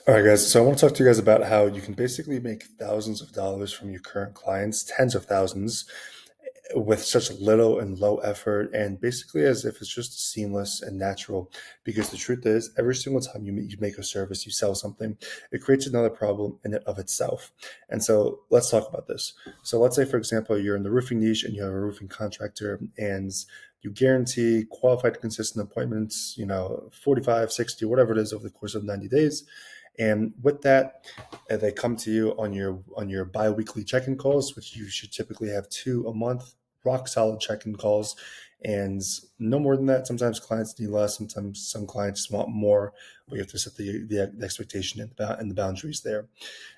All right, guys. So I want to talk to you guys about how you can basically make thousands of dollars from your current clients, tens of thousands, with such little and low effort, and basically as if it's just seamless and natural. Because the truth is, every single time you make a service, you sell something, it creates another problem in and of itself. And so let's talk about this. So let's say, for example, you're in the roofing niche and you have a roofing contractor, and you guarantee qualified, consistent appointments, 45, 60, whatever it is over the course of 90 days. And with that, they come to you on your biweekly check-in calls, which you should typically have two a month, rock solid check-in calls, and no more than that. Sometimes clients need less. Sometimes some clients want more, but you have to set the expectation and the boundaries there.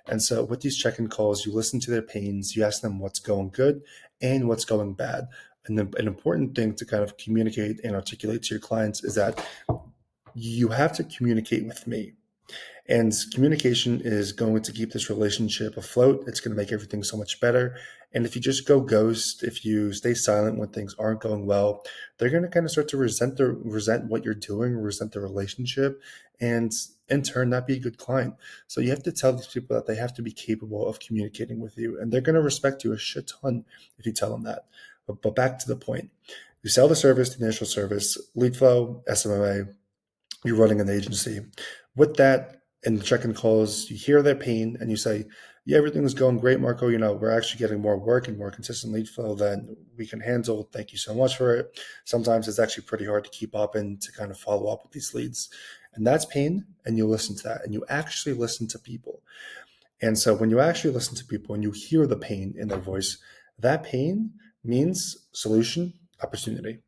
And so with these check-in calls, you listen to their pains, you ask them what's going good and what's going bad. And an important thing to kind of communicate and articulate to your clients is that you have to communicate with me. And communication is going to keep this relationship afloat. It's going to make everything so much better. And if you just go ghost, if you stay silent when things aren't going well, they're going to kind of start to resent what you're doing, resent the relationship, and in turn not be a good client. So you have to tell these people that they have to be capable of communicating with you, and they're going to respect you a shit ton if you tell them that. But back to the point. You sell the service, the initial service, lead flow, SMMA, you're running an agency. With that, in the check-in calls, you hear their pain and you say, yeah, everything's going great, Marco. We're actually getting more work and more consistent lead flow than we can handle. Thank you so much for it. Sometimes it's actually pretty hard to keep up and to kind of follow up with these leads. And that's pain. And you listen to that and you actually listen to people. And so when you actually listen to people and you hear the pain in their voice, that pain means solution, opportunity.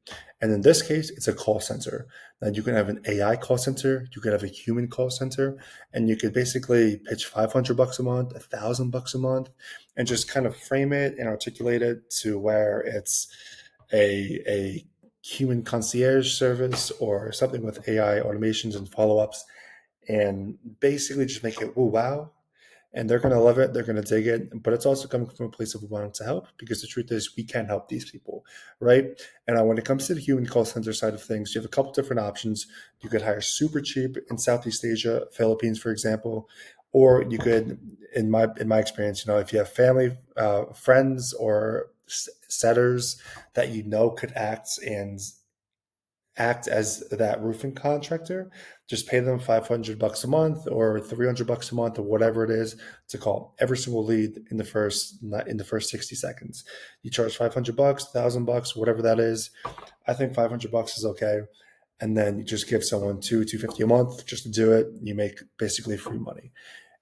And in this case, it's a call center. Now you can have an AI call center, you could have a human call center, and you could basically pitch $500 a month, $1,000 a month, and just kind of frame it and articulate it to where it's a human concierge service or something with AI automations and follow-ups, and basically just make it, oh, wow, and they're going to love it. They're going to dig it. But it's also coming from a place of wanting to help, because the truth is we can help these people, right? And when it comes to the human call center side of things, you have a couple different options. You could hire super cheap in Southeast Asia, Philippines, for example, or you could, in my experience, if you have family, friends, or setters that could act as that roofing contractor, just pay them $500 a month or $300 a month or whatever it is to call every single lead in the first 60 seconds. You charge $500, $1,000, whatever that is. I think $500 is okay. And then you just give someone $250 a month just to do it. You make basically free money.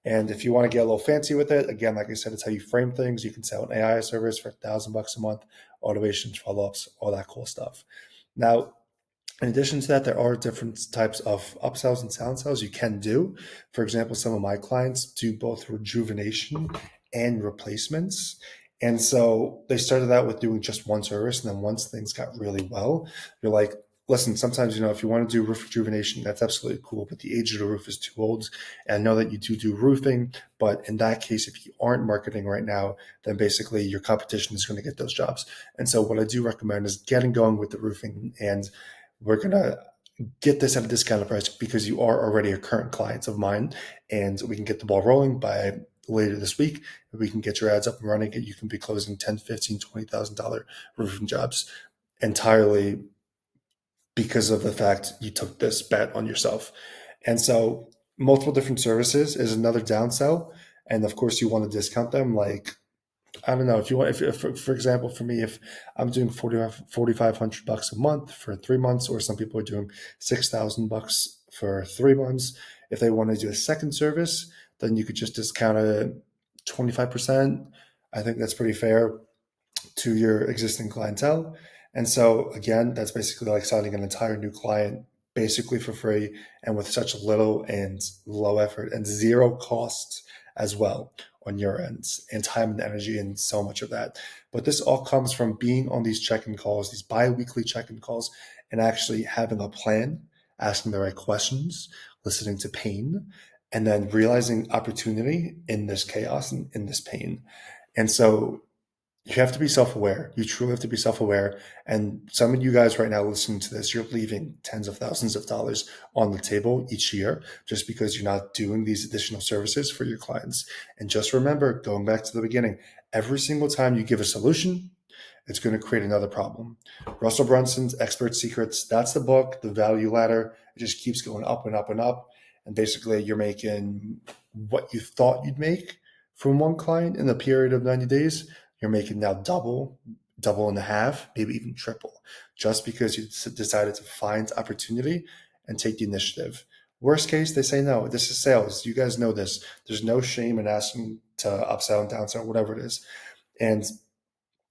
And if you want to get a little fancy with it, again, like I said, it's how you frame things. You can sell an AI service for $1,000 a month, automations, follow-ups, all that cool stuff. Now, in addition to that, there are different types of upsells and downsells you can do. For example, some of my clients do both rejuvenation and replacements. And so they started out with doing just one service. And then once things got really well, you're like, listen, sometimes, if you want to do roof rejuvenation, that's absolutely cool. But the age of the roof is too old. And I know that you do roofing. But in that case, if you aren't marketing right now, then basically your competition is going to get those jobs. And so what I do recommend is getting going with the roofing, and we're going to get this at a discounted price because you are already a current client of mine, and we can get the ball rolling by later this week. We can get your ads up and running, and you can be closing 10, 15, $20,000 roofing jobs entirely because of the fact you took this bet on yourself. And so multiple different services is another downsell. And of course you want to discount them. Like, I don't know if you want, if for example, for me, if I'm doing 4,500 bucks a month for 3 months, or some people are doing 6,000 bucks for 3 months, if they want to do a second service, then you could just discount it 25%. I think that's pretty fair to your existing clientele. And so again, that's basically like signing an entire new client basically for free, and with such little and low effort and zero costs as well on your ends, and time and energy and so much of that. But this all comes from being on these check-in calls, these bi-weekly check-in calls, and actually having a plan, asking the right questions, listening to pain, and then realizing opportunity in this chaos and in this pain. And so You have to be self-aware. You truly have to be self-aware. And some of you guys right now listening to this, you're leaving tens of thousands of dollars on the table each year just because you're not doing these additional services for your clients. And just remember, going back to the beginning, every single time you give a solution, it's going to create another problem. Russell Brunson's Expert Secrets, that's the book, the value ladder. It just keeps going up and up and up. And basically, you're making what you thought you'd make from one client in a period of 90 days. You're making now double, double and a half, maybe even triple, just because you decided to find opportunity and take the initiative. Worst case, they say no. This is sales. You guys know this. There's no shame in asking to upsell and downsell, whatever it is. And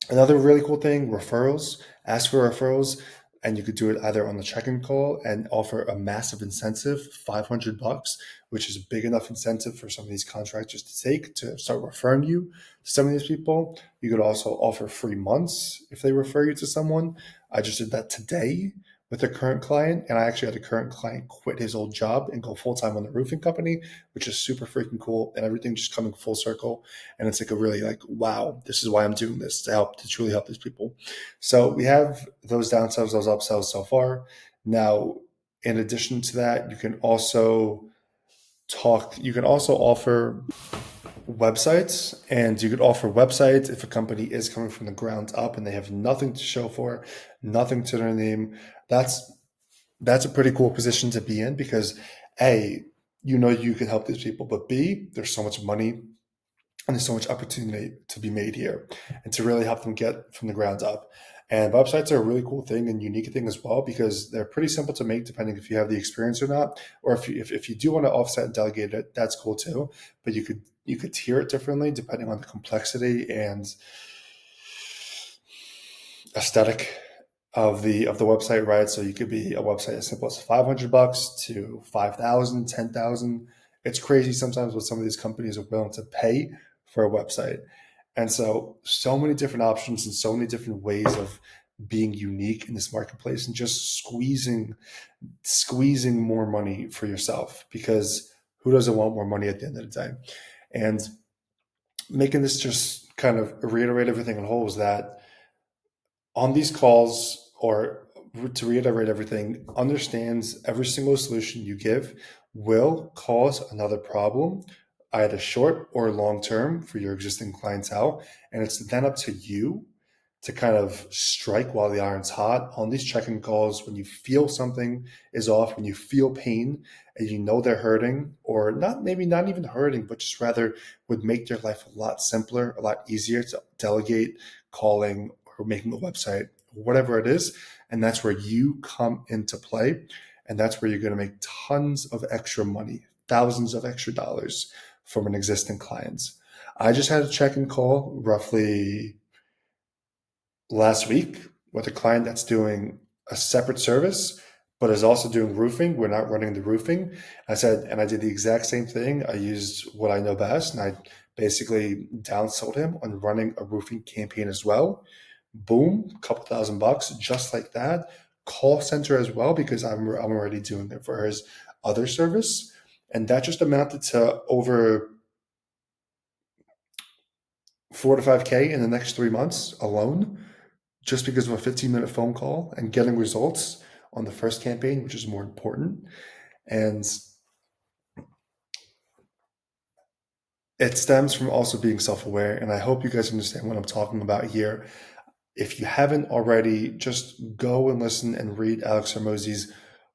another really cool thing, referrals. Ask for referrals, and you could do it either on the check-in call and offer a massive incentive, $500, which is a big enough incentive for some of these contractors to take to start referring you to some of these people. You could also offer free months if they refer you to someone. I just did that today with a current client, and I actually had a current client quit his old job and go full-time on the roofing company, which is super freaking cool, and everything just coming full circle. And it's like a really like, wow, this is why I'm doing this, to truly help these people. So we have those downsells, those upsells so far. Now, in addition to that, you can also offer websites, and you could offer websites if a company is coming from the ground up and they have nothing to show for, nothing to their name. That's that's a pretty cool position to be in because A, you can help these people, but B, there's so much money and there's so much opportunity to be made here and to really help them get from the ground up. And websites are a really cool thing and unique thing as well because they're pretty simple to make depending if you have the experience or not. Or if you do want to offset and delegate it, that's cool too. But you could tier it differently depending on the complexity and aesthetic of the website, right? So you could be a website as simple as $500 to 5,000, 10,000. It's crazy sometimes what some of these companies are willing to pay for a website. And so many different options and so many different ways of being unique in this marketplace and just squeezing more money for yourself because who doesn't want more money at the end of the day? And making this just kind of reiterate everything in whole is that on these calls, or to reiterate everything, understands every single solution you give will cause another problem, either short or long term for your existing clientele. And it's then up to you to kind of strike while the iron's hot on these check-in calls when you feel something is off, when you feel pain and you know they're hurting, or not, maybe not even hurting, but just rather would make their life a lot simpler, a lot easier to delegate calling or making a website, whatever it is. And that's where you come into play. And that's where you're going to make tons of extra money, thousands of extra dollars from an existing client. I just had a check-in call roughly last week with a client that's doing a separate service, but is also doing roofing. We're not running the roofing. I said, and I did the exact same thing. I used what I know best, and I basically downsold him on running a roofing campaign as well. Boom, a couple $1,000 just like that. Call center as well because I'm already doing it for his other service, and that just amounted to over 4 to 5K in the next 3 months alone just because of a 15-minute phone call and getting results on the first campaign, which is more important. And it stems from also being self-aware. And I hope you guys understand what I'm talking about here. If you haven't already, just go and listen and read Alex Hormozi's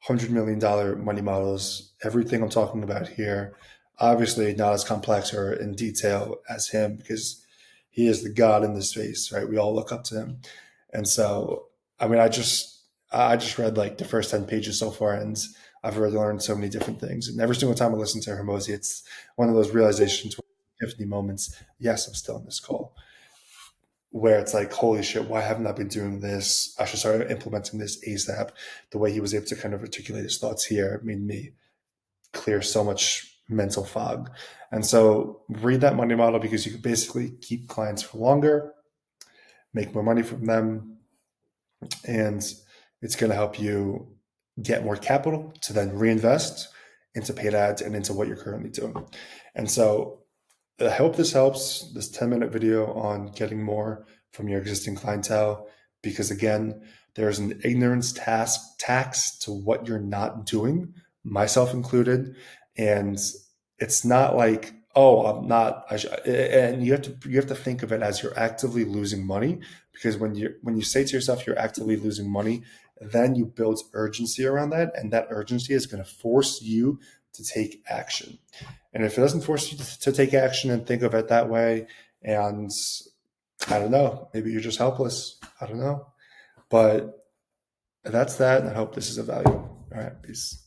$100 million money models. Everything I'm talking about here, obviously not as complex or in detail as him because he is the god in this space, right? We all look up to him. And so, I mean, I just read like the first 10 pages so far, and I've already learned so many different things. And every single time I listen to Hormozi, it's one of those realizations, epiphany moments. Yes, I'm still in this call where it's like, holy shit, why haven't I been doing this? I should start implementing this ASAP. The way he was able to kind of articulate his thoughts here made me clear so much mental fog. And so read that money model because you can basically keep clients for longer, make more money from them, and it's going to help you get more capital to then reinvest into paid ads and into what you're currently doing. And so I hope this helps. This 10-minute video on getting more from your existing clientele, because again, there's an ignorance tax to what you're not doing, myself included. And it's not like, oh, I'm not, and you have to think of it as you're actively losing money, because when you say to yourself you're actively losing money, then you build urgency around that, and that urgency is going to force you to take action. And if it doesn't force you to take action and think of it that way, and I don't know, maybe you're just helpless. I don't know. But that's that. And I hope this is of value. All right. Peace.